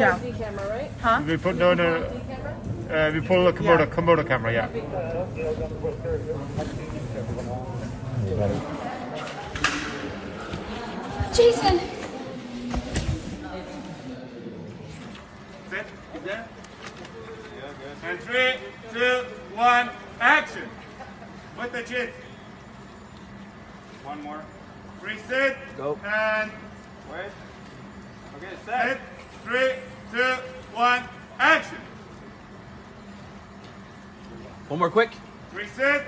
Yeah. SD camera, right? Huh? We put no. We pull the Komodo camera. Yeah. Jason! Sit. Yeah. And 3, 2, 1, action. With the chin. One more. Reset. Go. And Wait. Okay, set. 3, 2, 1, action. One more quick. Reset.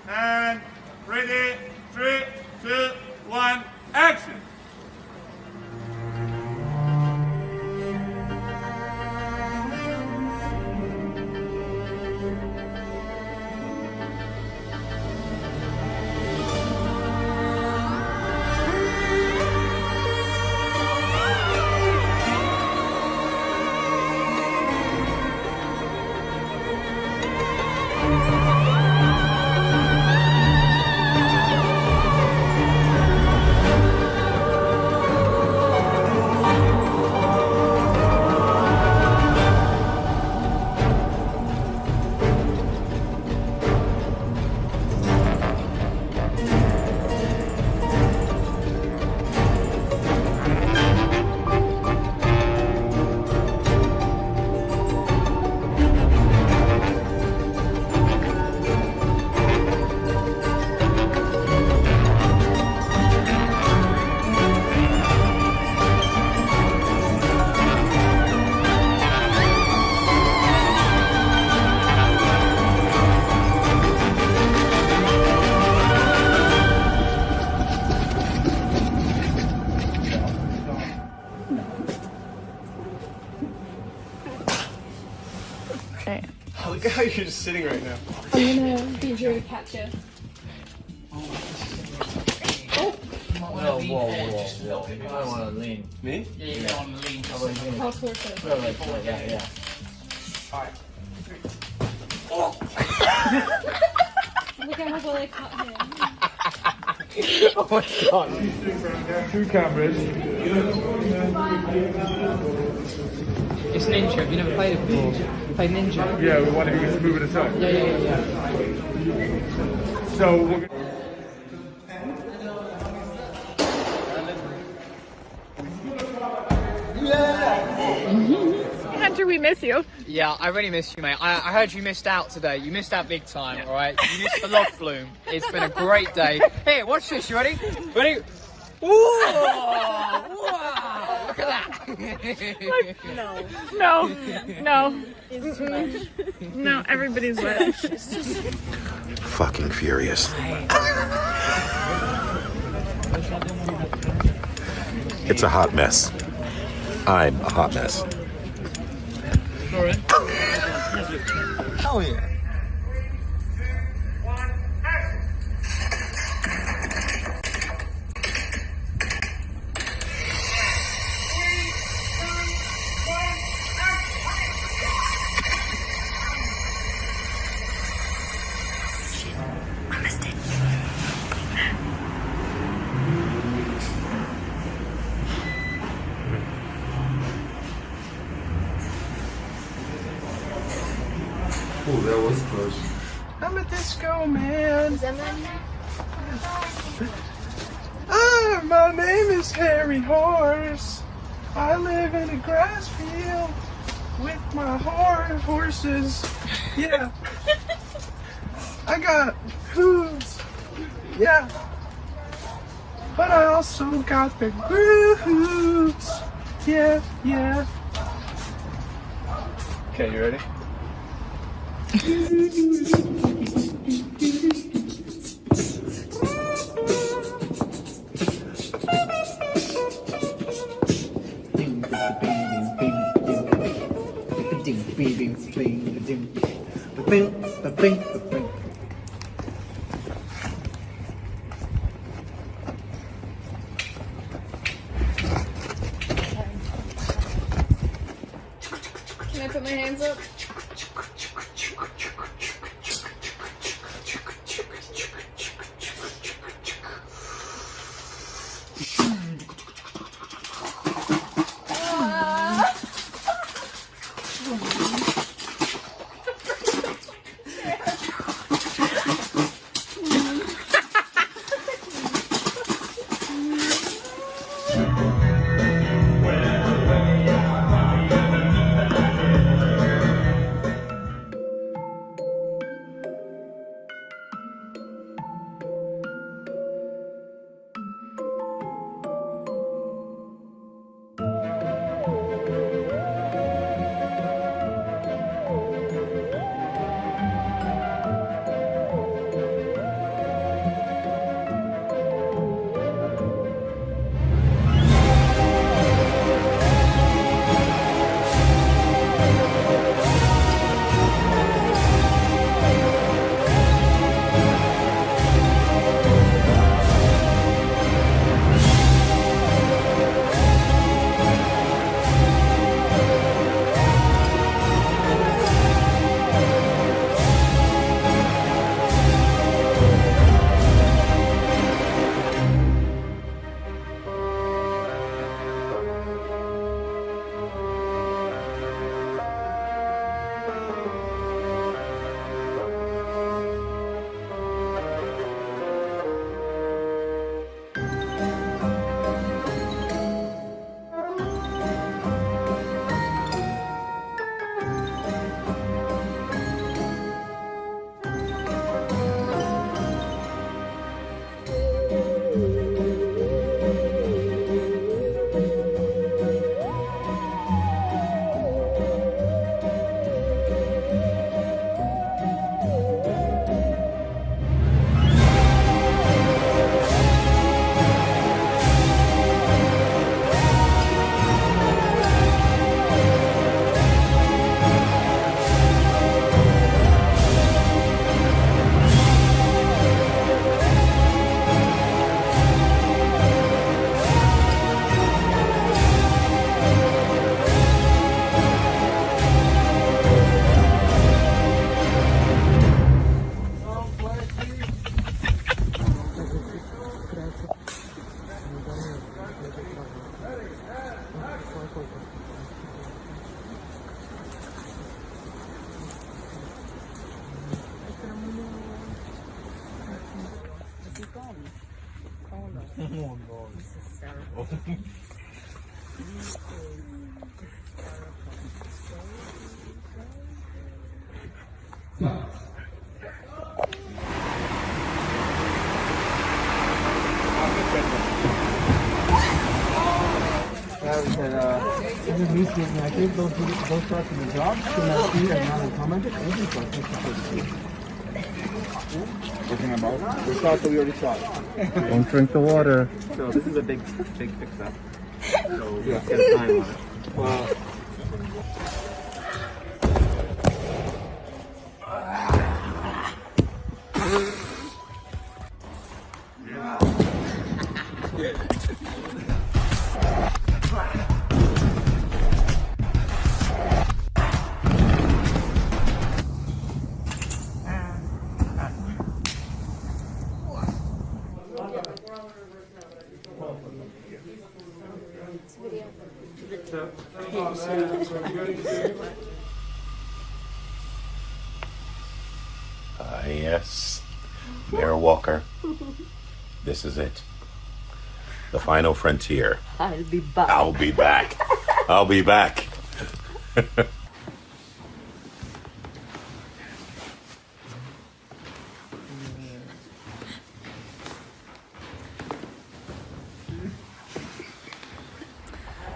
And ready. 3, 2, 1, action. Okay. Look at how you're just sitting right now. I'm gonna be here to catch you. Whoa. I don't want to lean. Me? Yeah, you don't want to lean. How towards it. Yeah. Look at how well I caught him. Oh my god. 2 cameras. It's Ninja. Have you never played it before? You played Ninja? Yeah, we want to just move it aside. Yeah. So we're Hunter, we miss you. Yeah, I really miss you, mate. I heard you missed out today. You missed out big time, alright? You missed the log flume. It's been a great day. Here, watch this. You ready? Ready? Whoa! Wow! Look at that! No. No, everybody's wet. Fucking furious. It's a hot mess. I'm a hot mess. Hell yeah. Oh, that was close. I'm a disco man. My name is Harry Horse. I live in a grass field with my horses. Yeah. I got hooves. Yeah. But I also got the grooves. Yeah. Okay, you ready? Can I put my hands up? Don't drink the water. So this is a big fix-up. So we have to get a time on it. Wow. Yes. Mayor Walker. This is it. The final frontier. I'll be back. I'll be back. I'll be back.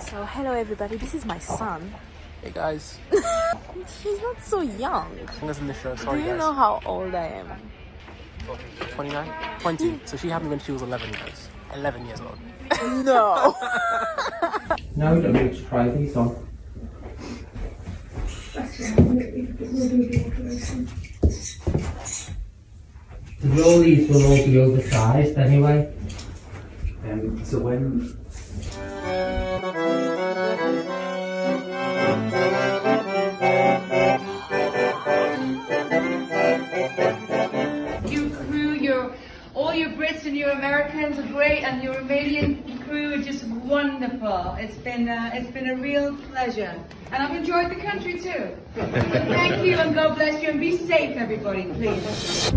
So, hello everybody, this is my son. Hey guys. He's not so young. As in the show, Do sorry you guys. know how old I am? 29? 20. So she had me when she was 11 guys. 11 years old. No. Now we're going to try these on. The rollies will all be oversized anyway. So when You crew, all your Brits and your Americans are great, and your Romanian crew are just wonderful. It's been a real pleasure, and I've enjoyed the country too. So thank you, and God bless you, and be safe, everybody, please.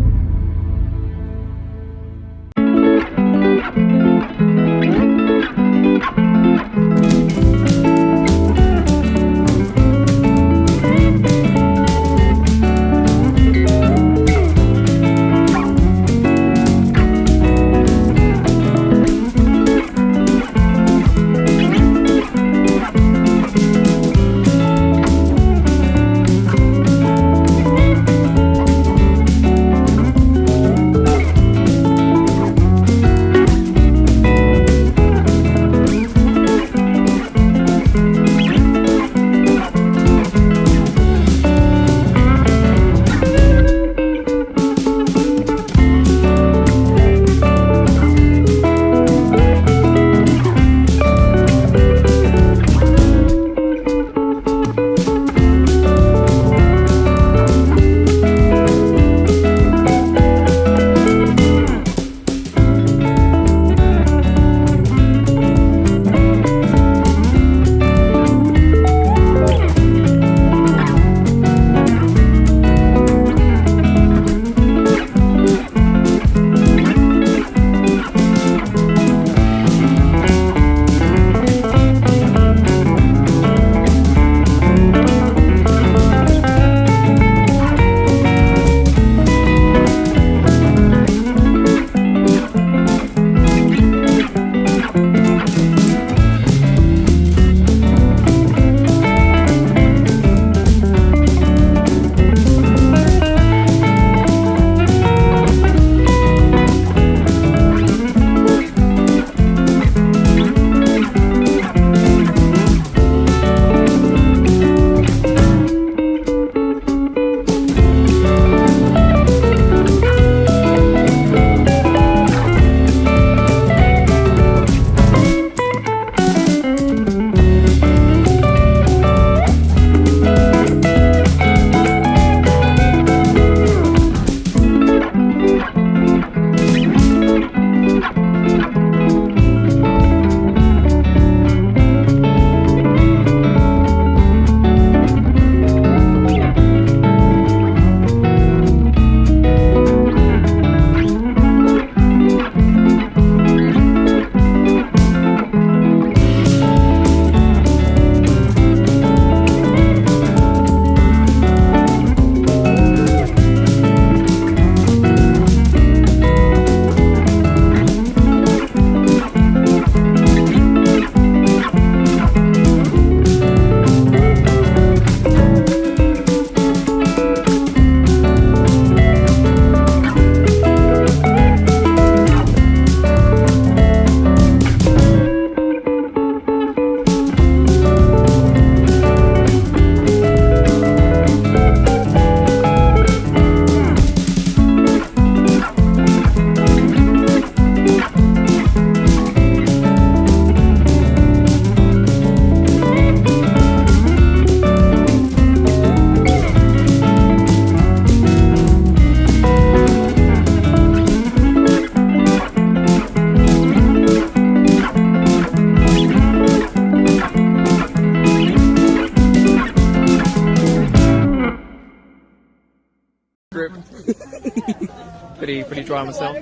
pretty dry myself.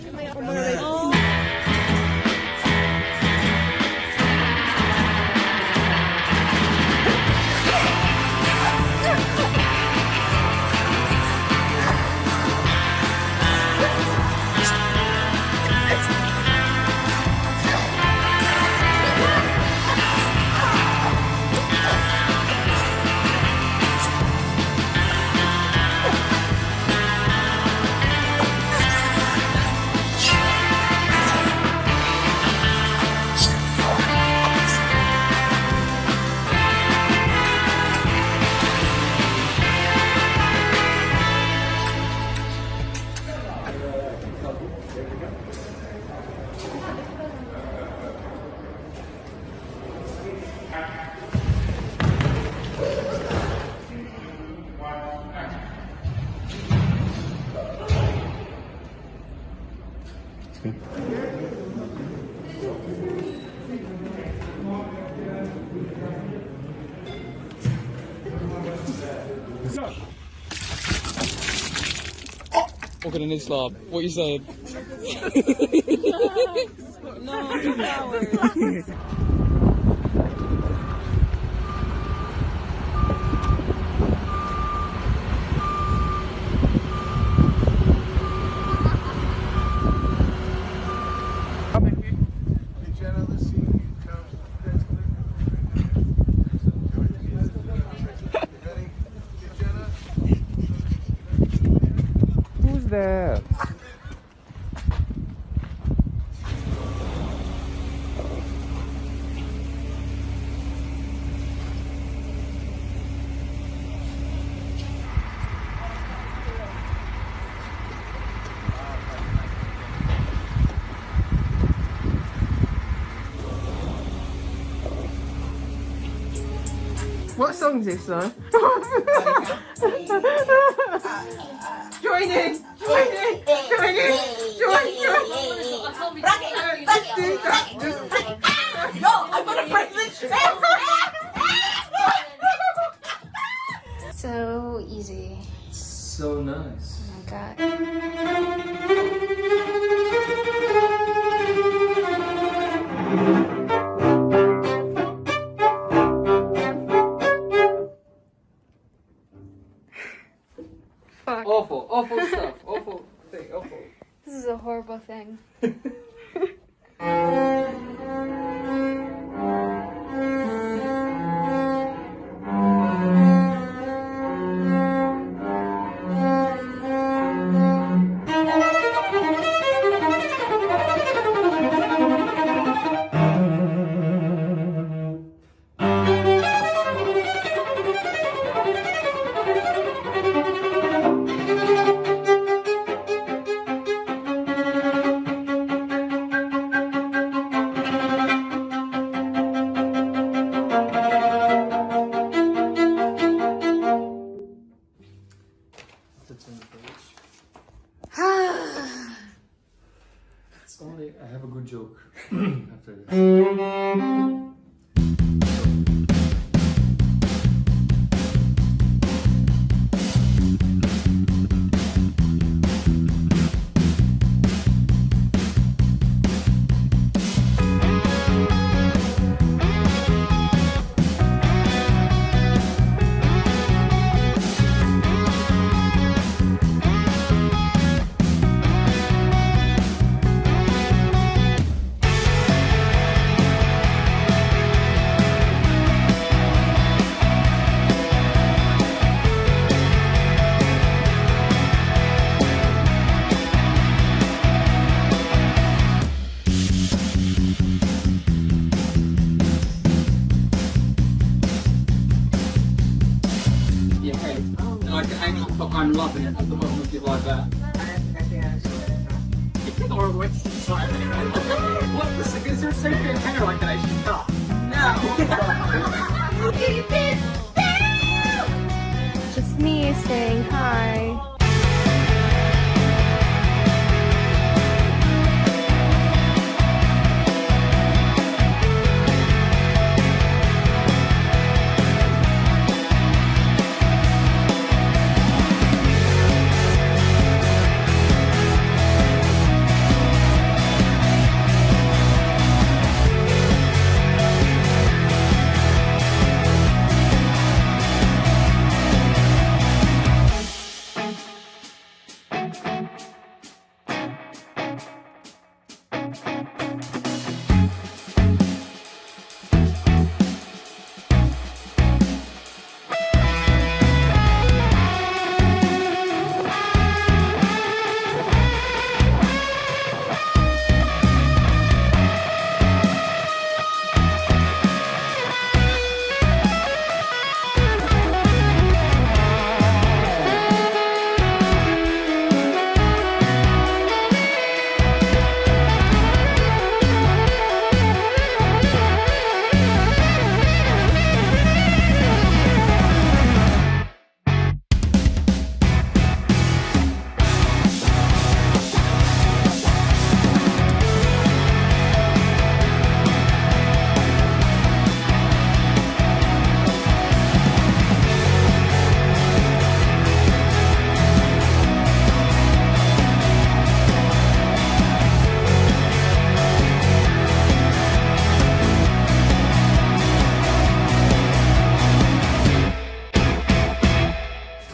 Walking in Islam. What you saying? No, 2 hours. Who's there? What song is this though? Join in! Join in! Join in! No, I'm gonna break this. So easy. So nice. Oh my god. Fuck. Awful stuff. Awful thing. Awful. This is a horrible thing. Only I have a good joke after this. I'm loving it at the moment, you like that. Or what's inside? What's this? Is there so good hair like an Asian car? No! Just me saying hi.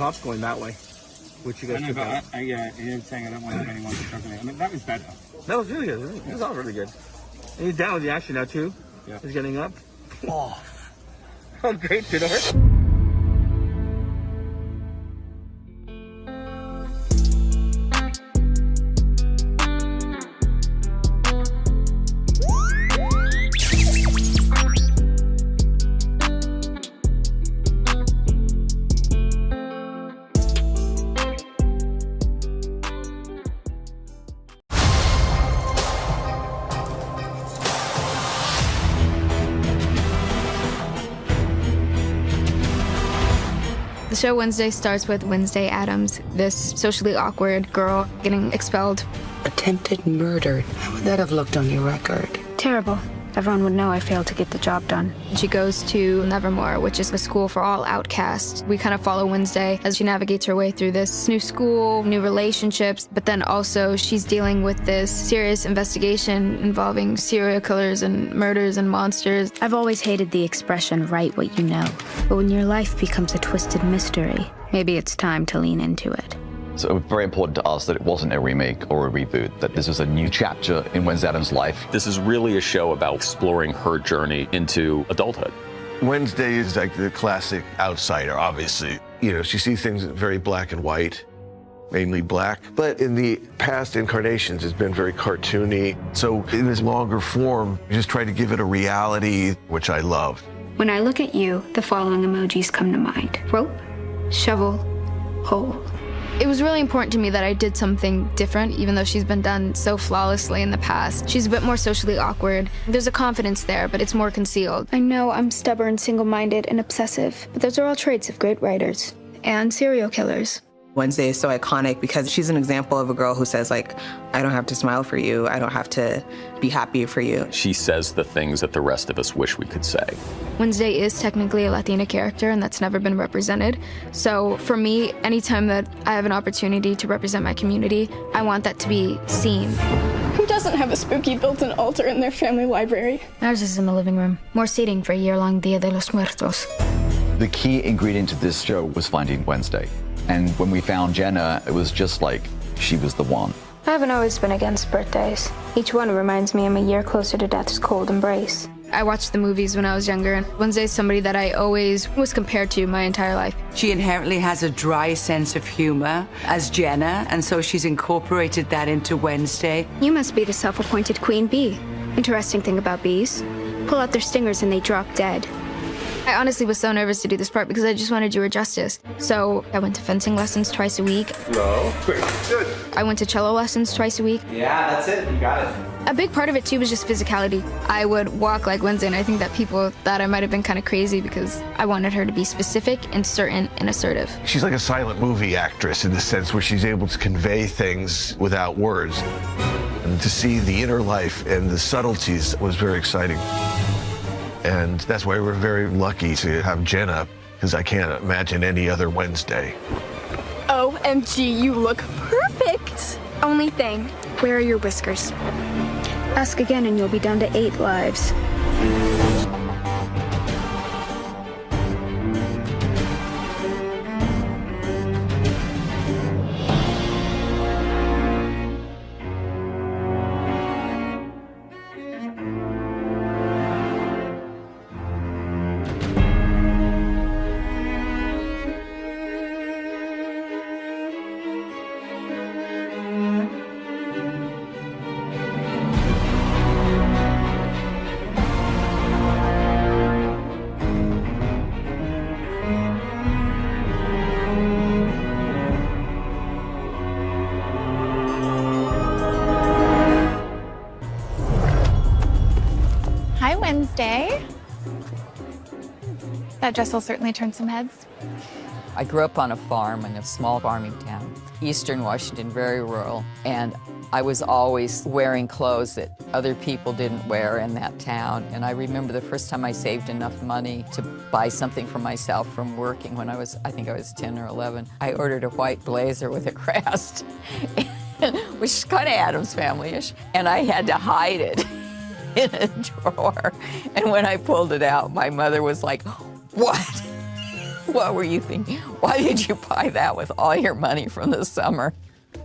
cops going that way, which you guys took out. Yeah, and saying I don't want anyone to talk to me. I mean, that was bad though. That was really good. It was all really good. And he's down with the action now too. Yeah. He's getting up. Oh, how great, Tudor. The show Wednesday starts with Wednesday Addams, this socially awkward girl getting expelled. Attempted murder. How would that have looked on your record? Terrible. Everyone would know I failed to get the job done. She goes to Nevermore, which is a school for all outcasts. We kind of follow Wednesday as she navigates her way through this new school, new relationships, but then also she's dealing with this serious investigation involving serial killers and murders and monsters. I've always hated the expression, write what you know. But when your life becomes a twisted mystery, maybe it's time to lean into it. So it was very important to us that it wasn't a remake or a reboot, that this was a new chapter in Wednesday Addams' life. This is really a show about exploring her journey into adulthood. Wednesday is like the classic outsider, obviously. You know, she sees things very black and white, mainly black. But in the past incarnations, it's been very cartoony. So in this longer form, we just try to give it a reality, which I love. When I look at you, the following emojis come to mind. Rope, shovel, hole. It was really important to me that I did something different, even though she's been done so flawlessly in the past. She's a bit more socially awkward. There's a confidence there, but it's more concealed. I know I'm stubborn, single-minded, and obsessive, but those are all traits of great writers and serial killers. Wednesday is so iconic because she's an example of a girl who says, like, I don't have to smile for you. I don't have to be happy for you. She says the things that the rest of us wish we could say. Wednesday is technically a Latina character, and that's never been represented. So for me, anytime that I have an opportunity to represent my community, I want that to be seen. Who doesn't have a spooky built-in altar in their family library? Ours is in the living room. More seating for a year-long Dia de los Muertos. The key ingredient of this show was finding Wednesday. And when we found Jenna, it was just like she was the one. I haven't always been against birthdays. Each one reminds me I'm a year closer to death's cold embrace. I watched the movies when I was younger, and Wednesday's somebody that I always was compared to my entire life. She inherently has a dry sense of humor as Jenna, and so she's incorporated that into Wednesday. You must be the self-appointed queen bee. Interesting thing about bees, pull out their stingers and they drop dead. I honestly was so nervous to do this part because I just wanted to do her justice. So I went to fencing lessons twice a week. No, quick, good. I went to cello lessons twice a week. Yeah, that's it. You got it. A big part of it too was just physicality. I would walk like Wednesday, and I think that people thought I might have been kind of crazy because I wanted her to be specific and certain and assertive. She's like a silent movie actress in the sense where she's able to convey things without words. And to see the inner life and the subtleties was very exciting. And that's why we're very lucky to have Jenna, because I can't imagine any other Wednesday. OMG, you look perfect! Only thing, where are your whiskers? Ask again and you'll be down to 8 lives. Hi, Wednesday. That dress will certainly turn some heads. I grew up on a farm in a small farming town, Eastern Washington, very rural, and I was always wearing clothes that other people didn't wear in that town. And I remember the first time I saved enough money to buy something for myself from working when I think I was 10 or 11. I ordered a white blazer with a crest, which is kind of Addams Family-ish, and I had to hide it in a drawer. And when I pulled it out, my mother was like, "What?" What were you thinking? Why did you buy that with all your money from the summer?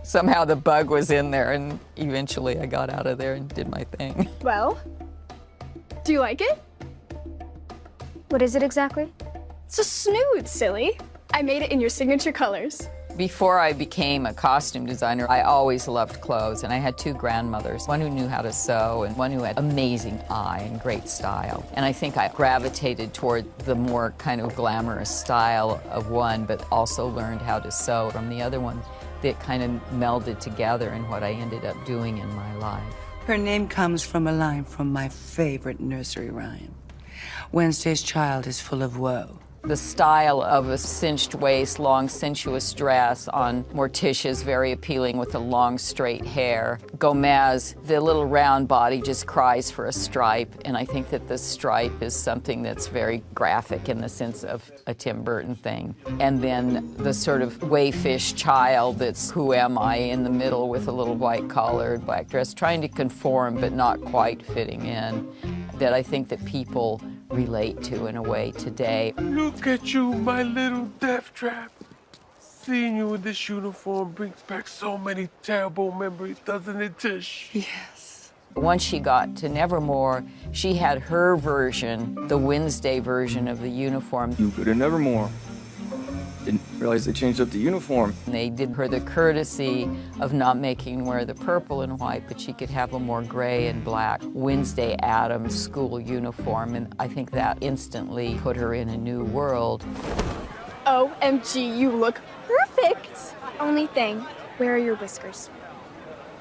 Somehow the bug was in there, and eventually I got out of there and did my thing. Well, do you like it? What is it exactly? It's a snood, silly. I made it in your signature colors. Before I became a costume designer, I always loved clothes, and I had two grandmothers, one who knew how to sew and one who had amazing eye and great style. And I think I gravitated toward the more kind of glamorous style of one, but also learned how to sew from the other one that kind of melded together in what I ended up doing in my life. Her name comes from a line from my favorite nursery rhyme. Wednesday's child is full of woe. The style of a cinched waist, long, sensuous dress on Morticia's very appealing with the long, straight hair. Gomez, the little round body just cries for a stripe, and I think that the stripe is something that's very graphic in the sense of a Tim Burton thing. And then the sort of wayfish child that's who am I in the middle with a little white collared black dress, trying to conform but not quite fitting in, that I think that people relate to in a way today. Look at you, my little death trap. Seeing you in this uniform brings back so many terrible memories, doesn't it, Tish? Yes. Once she got to Nevermore, she had her version, the Wednesday version of the uniform. You go to Nevermore. Didn't realize they changed up the uniform. They did her the courtesy of not making her wear the purple and white, but she could have a more gray and black Wednesday Addams school uniform, and I think that instantly put her in a new world. OMG, you look perfect. Only thing, where are your whiskers?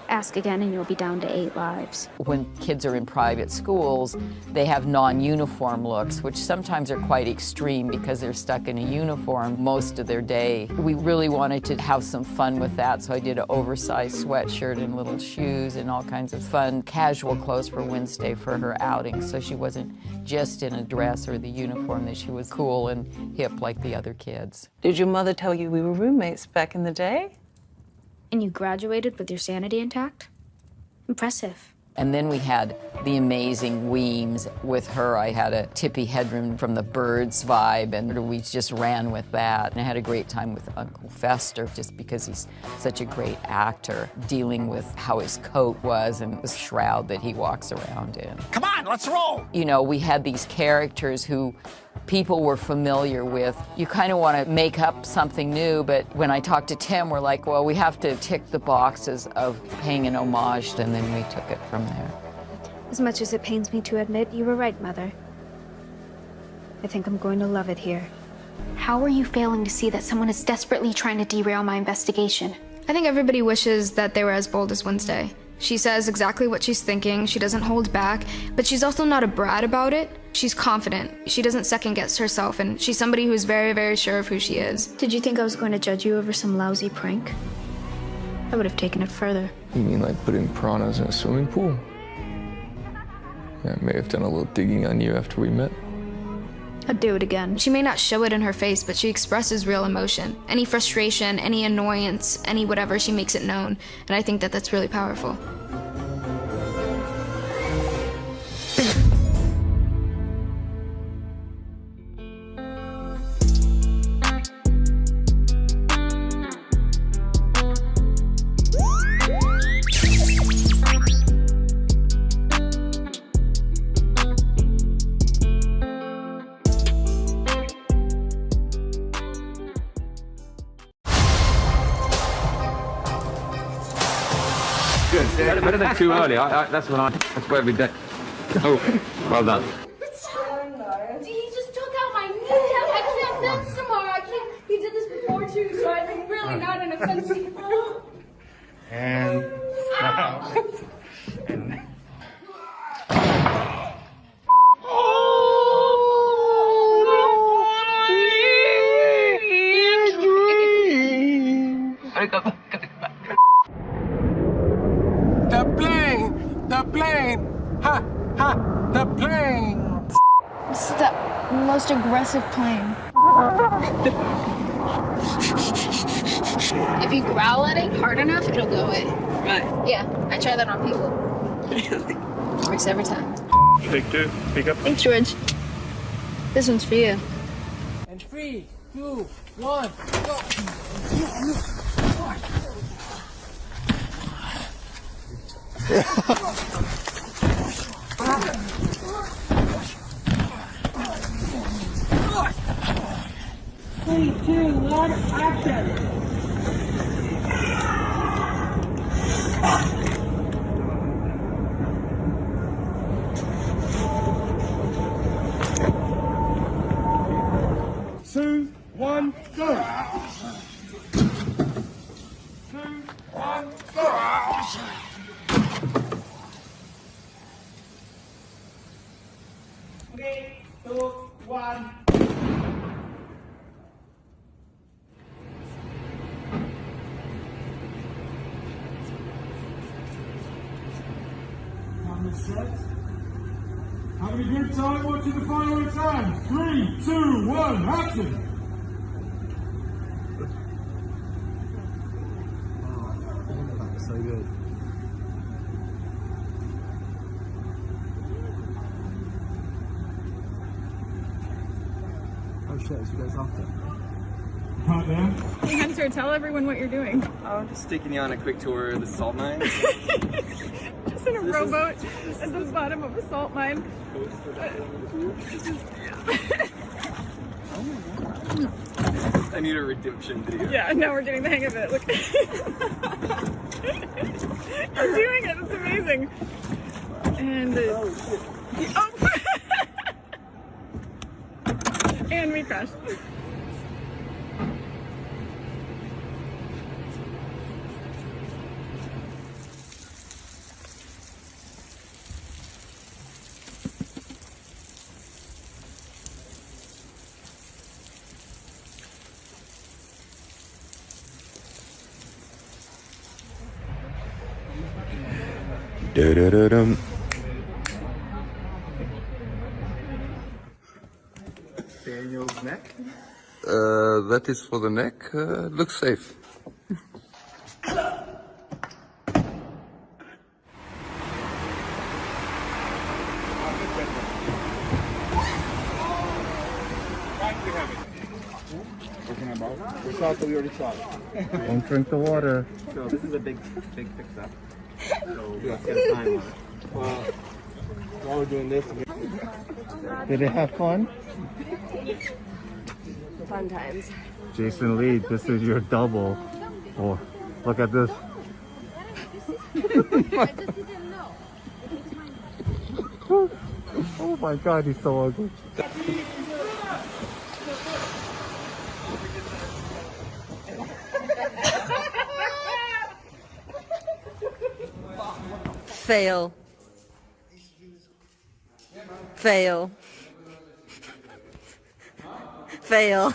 Ask again and you'll be down to 8 lives. When kids are in private schools, they have non-uniform looks, which sometimes are quite extreme because they're stuck in a uniform most of their day. We really wanted to have some fun with that, so I did an oversized sweatshirt and little shoes and all kinds of fun, casual clothes for Wednesday for her outing, so she wasn't just in a dress or the uniform, that she was cool and hip like the other kids. Did your mother tell you we were roommates back in the day? And you graduated with your sanity intact? Impressive. And then we had the amazing Weems with her. I had a Tippi Hedren from the Birds vibe, and we just ran with that. And I had a great time with Uncle Fester, just because he's such a great actor, dealing with how his coat was and the shroud that he walks around in. Come on, let's roll! You know, we had these characters who people were familiar with. You kind of want to make up something new, but when I talked to Tim, we're like, well, we have to tick the boxes of paying an homage, and then we took it from there. As much as it pains me to admit, you were right, Mother. I think I'm going to love it here. How are you failing to see that someone is desperately trying to derail my investigation? I think everybody wishes that they were as bold as Wednesday. She says exactly what she's thinking, she doesn't hold back, but she's also not a brat about it. She's confident, she doesn't second-guess herself, and she's somebody who's very, very sure of who she is. Did you think I was going to judge you over some lousy prank? I would have taken it further. You mean like putting piranhas in a swimming pool? I may have done a little digging on you after we met. I'd do it again. She may not show it in her face, but she expresses real emotion. Any frustration, any annoyance, any whatever, she makes it known. And I think that that's really powerful. Good. Better than too early. That's what every day. Oh, well done. He just took out my kneecap. I can't dance tomorrow. I can't. He did this before too, so I'm really not in a fancy. And The plane! Ha! Ha! The plane! This is the most aggressive plane. If you growl at it hard enough, it'll go away. Right. Yeah, I try that on people. Really? Works every time. Take two. Pick up. Thanks, George. This one's for you. And 3, 2, 1, go! 3, 2, 1, action! Two, one, go! 2, 1, go! 3, 2, 1. Set. Having a good time watching the final exam. 3, 2, 1, action! So good. Oh shit, she goes after. Right there. Hey Hunter, tell everyone what you're doing. I'm just taking you on a quick tour of the salt mine. Just in a rowboat at the bottom of a salt mine. I need a redemption video. Yeah, now we're getting the hang of it. Look. You're doing it, it's amazing. And and we crashed. Da-da-da-dum. Daniel's neck? That is for the neck. Looks safe. We saw it, we already saw it. Don't drink the water. So this is a big fix-up. So we have to get time on it. Well, while we're doing this, Did it have fun? Fun times. Jason Lee, this is your double. Oh, look at this. Oh my god, he's so ugly. Fail. Fail. Fail.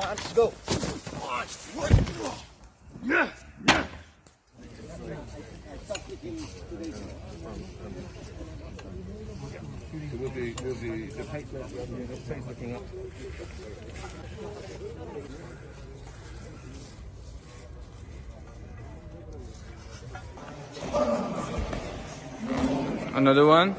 time. Go. Yeah. We'll be the paper looking up. Another one.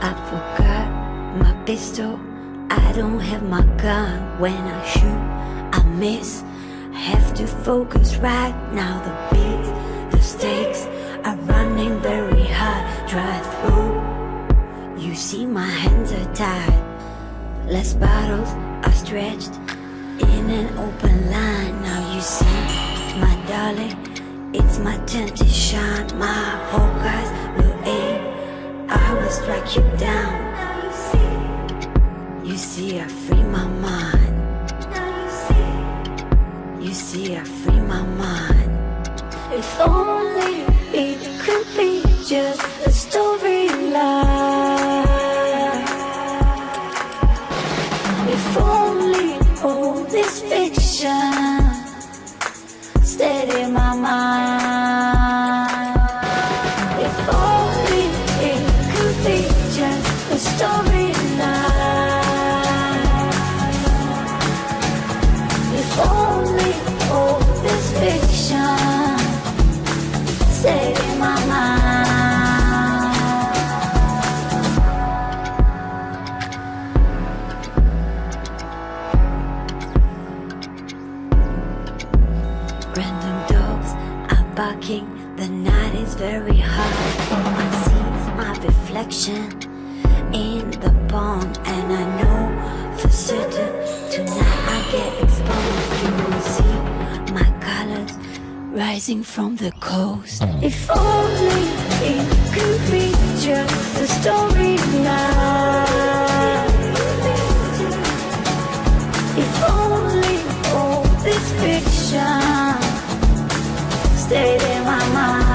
I forgot my pistol. I don't have my gun. When I shoot, I miss. I have to focus right now. The stakes are running very hard. Drive through. You see my hands are tied. Less bottles are stretched in an open line. Now you see, my darling, it's my turn to shine. My whole eyes will aim. I will strike you down. Now you see, I free my mind. Now you see, I free my mind. If only it could be just a storyline. If only all this fiction stayed in my mind. If only it could be just a storyline. If only all this fiction stayed in my mind. Random dogs are barking. The night is very hard. I see my reflection in the pond, and I know for certain tonight I get exposed. You will see my colors rising from the coast. If only it could be just a storyline. If only all this fiction stayed in my mind.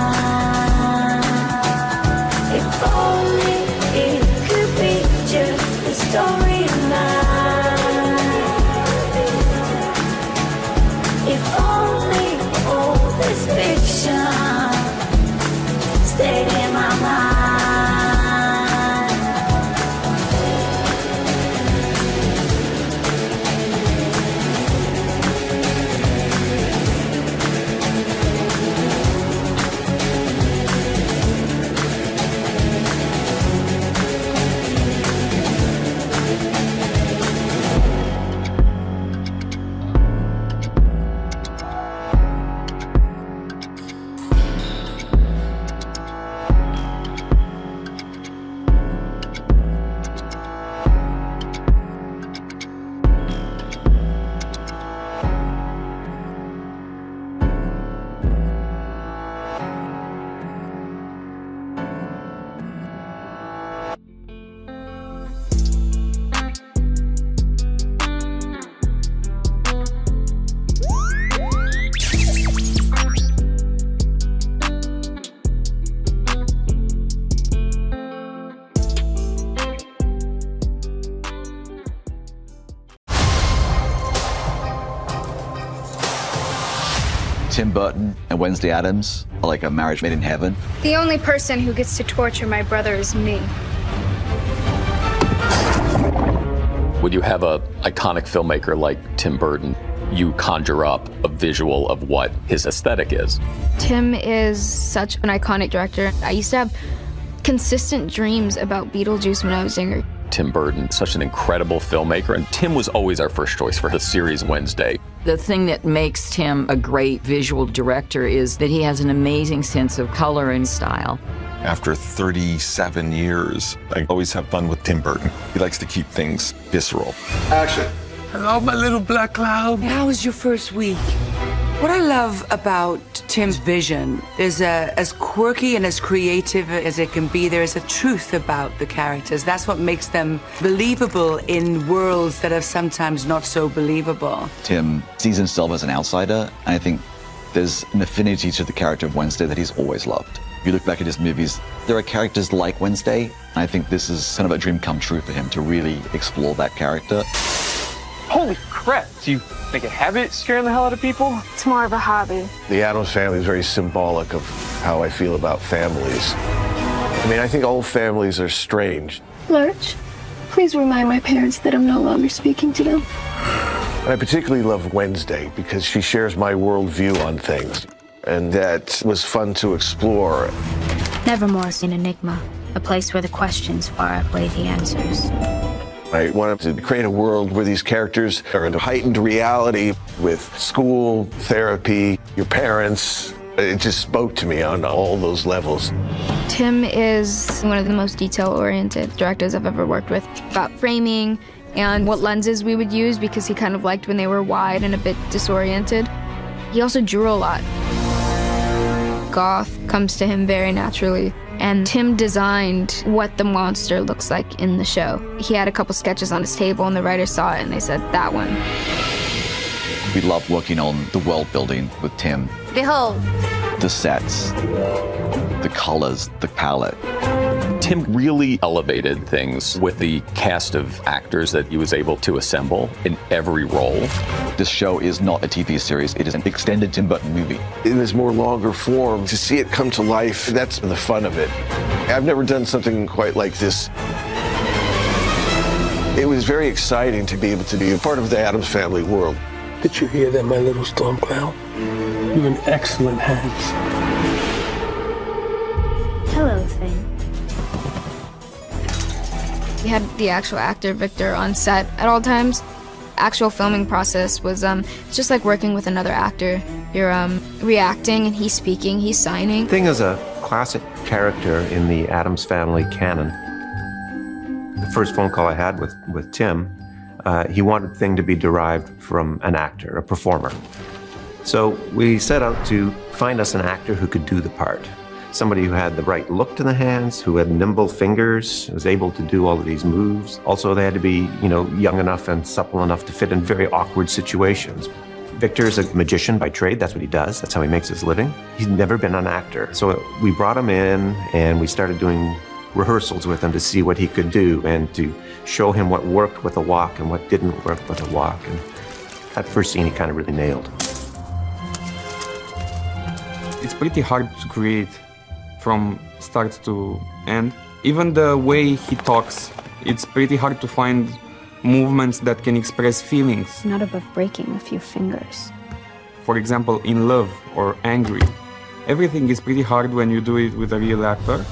If only it could be just a storyline. If only all this fiction stayed in my mind. Tim Burton and Wednesday Addams are like a marriage made in heaven. The only person who gets to torture my brother is me. When you have an iconic filmmaker like Tim Burton, you conjure up a visual of what his aesthetic is. Tim is such an iconic director. I used to have consistent dreams about Beetlejuice when I was younger. Tim Burton, such an incredible filmmaker, and Tim was always our first choice for the series Wednesday. The thing that makes Tim a great visual director is that he has an amazing sense of color and style. After 37 years, I always have fun with Tim Burton. He likes to keep things visceral. Action. Hello, my little black cloud. How was your first week? What I love about Tim's vision is as quirky and as creative as it can be, there is a truth about the characters. That's what makes them believable in worlds that are sometimes not so believable. Tim sees himself as an outsider, and I think there's an affinity to the character of Wednesday that he's always loved. If you look back at his movies, there are characters like Wednesday, and I think this is kind of a dream come true for him to really explore that character. Holy crap! Do you make a habit scaring the hell out of people? It's more of a hobby. The Addams family is very symbolic of how I feel about families. I mean, I think all families are strange. Lurch, please remind my parents that I'm no longer speaking to them. And I particularly love Wednesday because she shares my worldview on things. And that was fun to explore. Nevermore is an enigma, a place where the questions far outweigh the answers. I wanted to create a world where these characters are in a heightened reality with school, therapy, your parents. It just spoke to me on all those levels. Tim is one of the most detail-oriented directors I've ever worked with. About framing and what lenses we would use because he kind of liked when they were wide and a bit disoriented. He also drew a lot. Goth comes to him very naturally. And Tim designed what the monster looks like in the show. He had a couple sketches on his table and the writers saw it and they said, that one. We love working on the world building with Tim. Behold. The sets, the colors, the palette. Tim really elevated things with the cast of actors that he was able to assemble in every role. This show is not a TV series, it is an extended Tim Burton movie. In this more longer form, to see it come to life, that's the fun of it. I've never done something quite like this. It was very exciting to be able to be a part of the Addams family world. Did you hear that, my little storm cloud? You're in excellent hands. Hello, Thing. We had the actual actor, Victor, on set at all times. Actual filming process was it's just like working with another actor. You're reacting and he's speaking, he's signing. Thing is a classic character in the Addams family canon. The first phone call I had with Tim, he wanted Thing to be derived from an actor, a performer. So we set out to find us an actor who could do the part. Somebody who had the right look to the hands, who had nimble fingers, was able to do all of these moves. Also, they had to be, young enough and supple enough to fit in very awkward situations. Victor is a magician by trade. That's what he does. That's how he makes his living. He's never been an actor. So we brought him in and we started doing rehearsals with him to see what he could do and to show him what worked with a walk and what didn't work with a walk. And that first scene he kind of really nailed. It's pretty hard to create from start to end. Even the way he talks, it's pretty hard to find movements that can express feelings. Not above breaking a few fingers. For example, in love or angry. Everything is pretty hard when you do it with a real actor.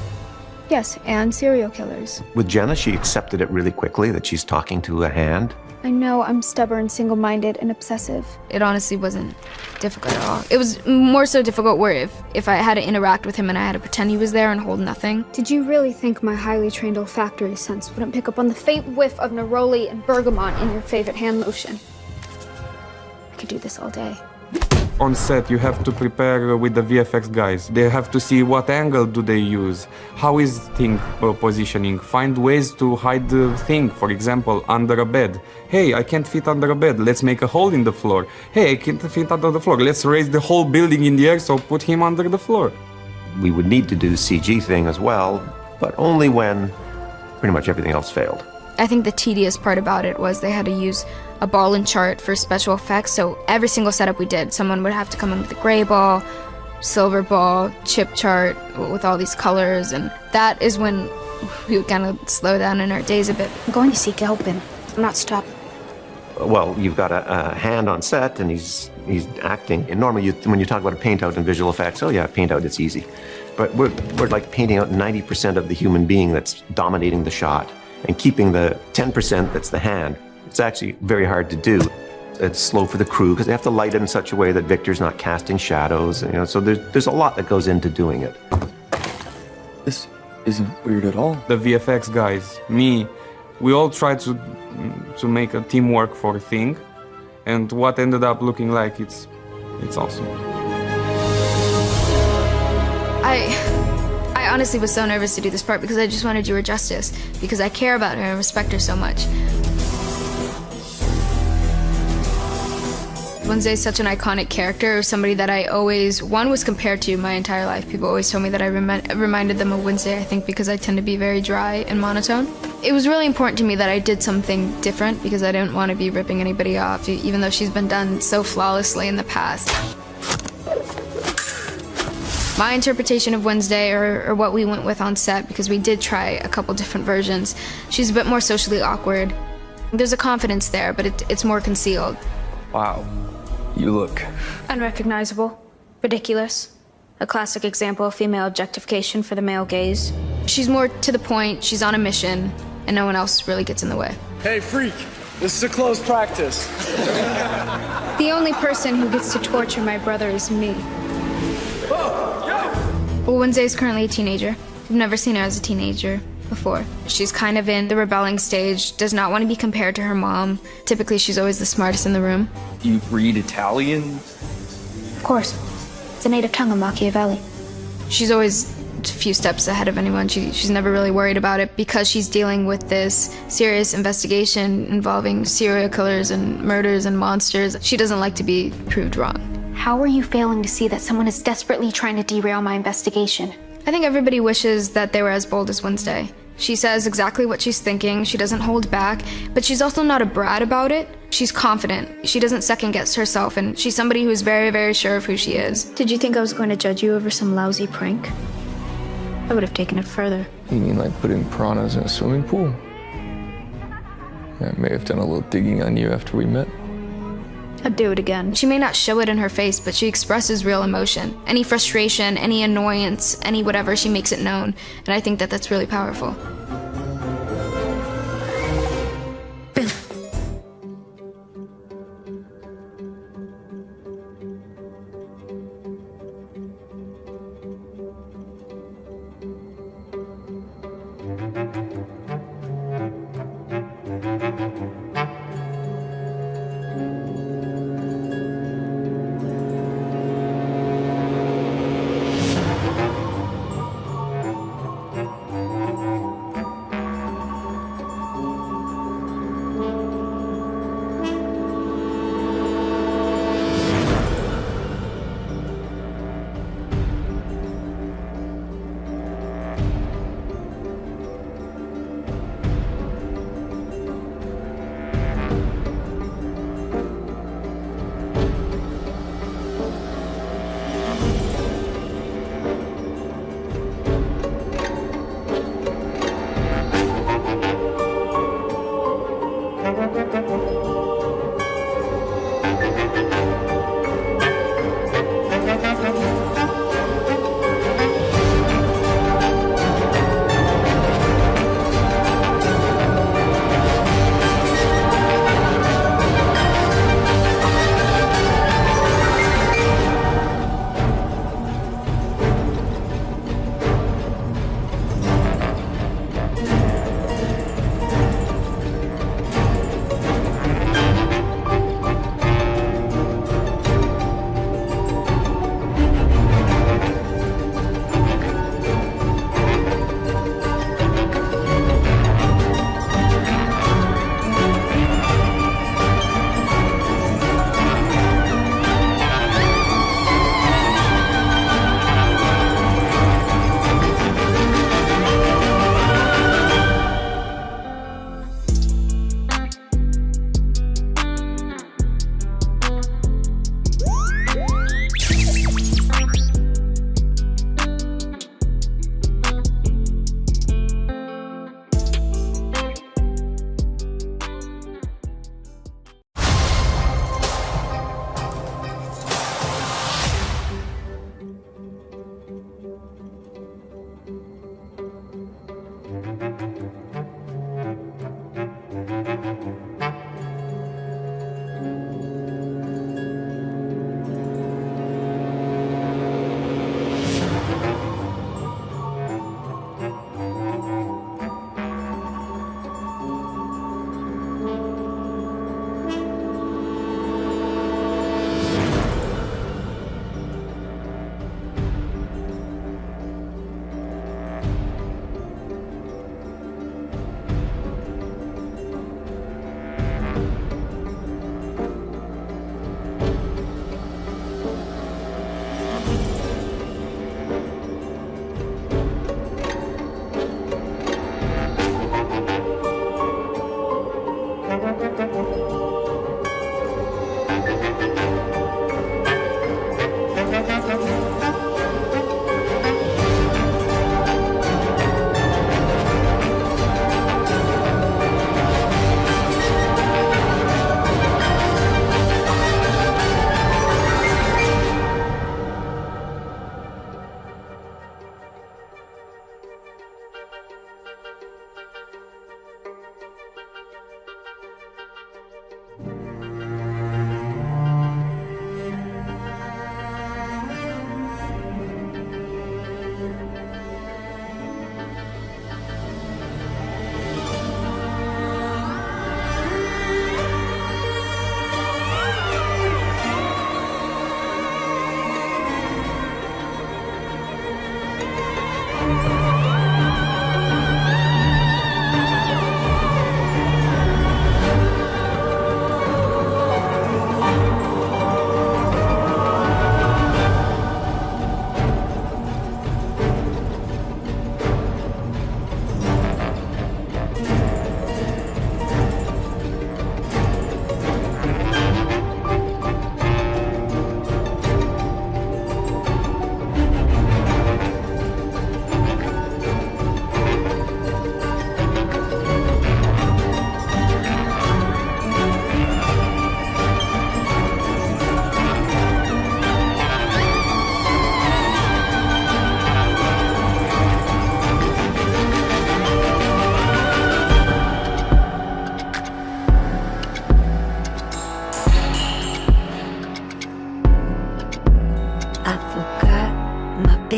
Yes, and serial killers. With Jenna, she accepted it really quickly that she's talking to a hand. I know I'm stubborn, single-minded, and obsessive. It honestly wasn't difficult at all. It was more so difficult where if I had to interact with him and I had to pretend he was there and hold nothing. Did you really think my highly trained olfactory sense wouldn't pick up on the faint whiff of neroli and bergamot in your favorite hand lotion? I could do this all day. On set, you have to prepare with the VFX guys. They have to see what angle do they use, how is thing positioning, find ways to hide the thing, for example, under a bed. Hey, I can't fit under a bed, let's make a hole in the floor. Hey, I can't fit under the floor, let's raise the whole building in the air, so put him under the floor. We would need to do CG thing as well, but only when pretty much everything else failed. I think the tedious part about it was they had to use a ball and chart for special effects, so every single setup we did, someone would have to come in with a gray ball, silver ball, chip chart with all these colors, and that is when we would kind of slow down in our days a bit. I'm going to seek help and I'm not stopping. Well, you've got a hand on set and he's acting. And normally when you talk about a paint out in visual effects, oh yeah, paint out, it's easy. But we're like painting out 90% of the human being that's dominating the shot and keeping the 10% that's the hand. It's actually very hard to do. It's slow for the crew because they have to light it in such a way that Victor's not casting shadows. So there's a lot that goes into doing it. This isn't weird at all. The VFX guys, me, we all tried to make a teamwork for a thing, and what ended up looking like it's It's awesome. I honestly was so nervous to do this part because I just wanted to do her justice, because I care about her and respect her so much. Wednesday is such an iconic character, somebody that I always, was compared to my entire life. People always told me that I reminded them of Wednesday, I think because I tend to be very dry and monotone. It was really important to me that I did something different because I didn't want to be ripping anybody off, even though she's been done so flawlessly in the past. My interpretation of Wednesday, or what we went with on set, because we did try a couple different versions, she's a bit more socially awkward. There's a confidence there, but it's more concealed. Wow. You look... Unrecognizable. Ridiculous. A classic example of female objectification for the male gaze. She's more to the point, she's on a mission, and no one else really gets in the way. Hey, freak! This is a closed practice. The only person who gets to torture my brother is me. Well, Wednesday's currently a teenager. I've never seen her as a teenager before. She's kind of in the rebelling stage, does not want to be compared to her mom. Typically, she's always the smartest in the room. You read Italian? Of course. It's a native tongue of Machiavelli. She's always a few steps ahead of anyone. She's never really worried about it because she's dealing with this serious investigation involving serial killers and murders and monsters. She doesn't like to be proved wrong. How are you failing to see that someone is desperately trying to derail my investigation? I think everybody wishes that they were as bold as Wednesday. She says exactly what she's thinking, she doesn't hold back, but she's also not a brat about it. She's confident, she doesn't second guess herself, and she's somebody who's very, very sure of who she is. Did you think I was going to judge you over some lousy prank? I would have taken it further. You mean like putting piranhas in a swimming pool? I may have done a little digging on you after we met. I'd do it again. She may not show it in her face, but she expresses real emotion. Any frustration, any annoyance, any whatever, she makes it known. And I think that that's really powerful.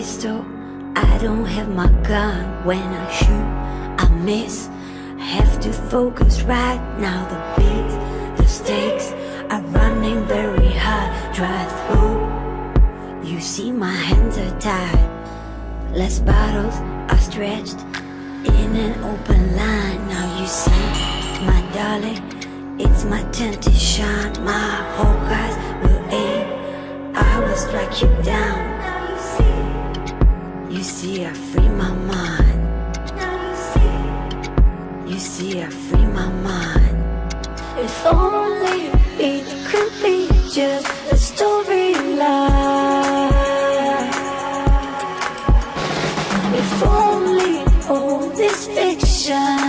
pistol, I don't have my gun. When I shoot, I miss. Have to focus right now. The stakes are running very hard. Drive through. You see my hands are tied. Less bottles are stretched in an open line. Now you see, my darling, it's my turn to shine. My whole eyes will aim. I will strike you down. Now you see, I free my mind. Now you see, I free my mind. If only it could be just a storyline. If only all this fiction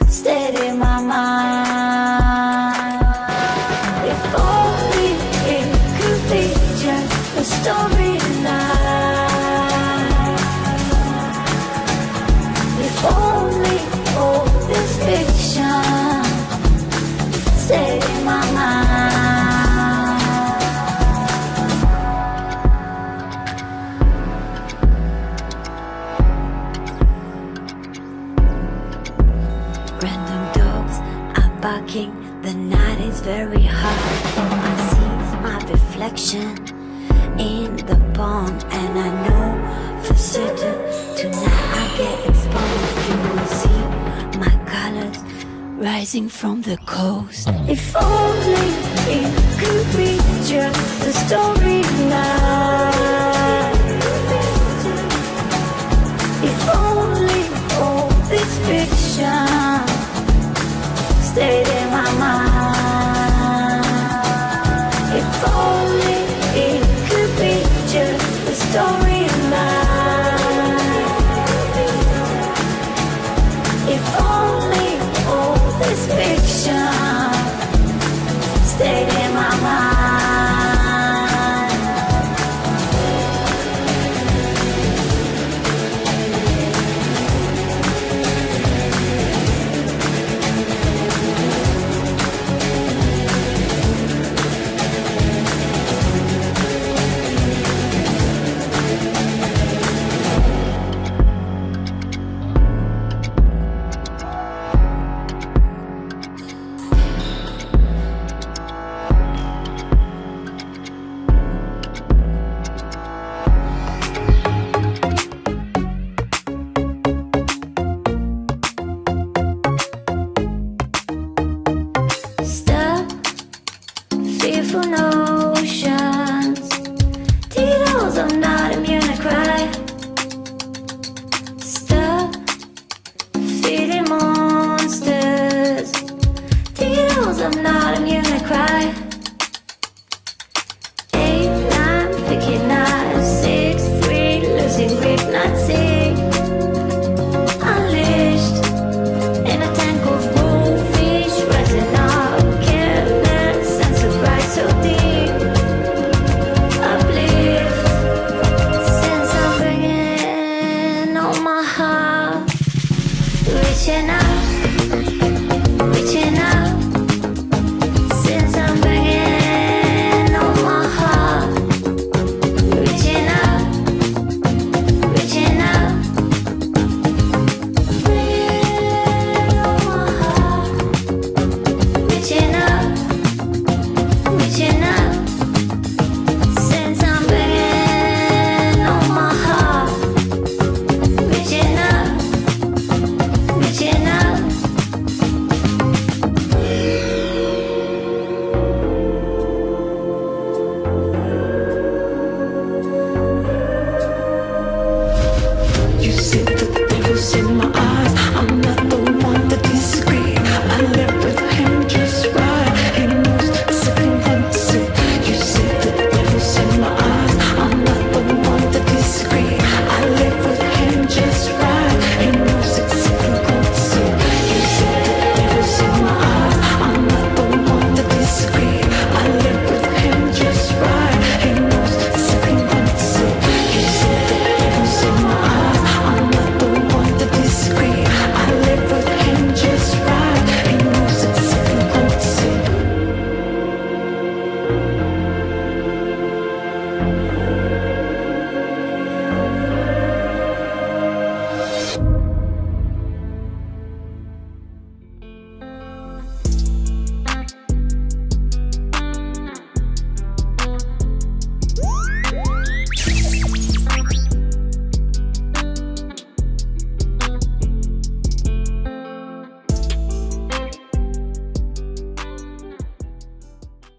stayed in my mind. If only it could be just a storyline. If only all this fiction stayed in my mind. Random dogs are barking, the night is very hard. I see my reflection in the pond, and I know for certain tonight I get exposed. You will see my colors rising from the coast. If only it could be just a storyline. If only all this fiction stayed in my mind. If only it could be just a storyline. If only all this fiction stayed in my mind. Stop, fearful notions. Tito's, I'm not immune to cry. Stop, feeding monsters. Tito's, I'm not immune to cry.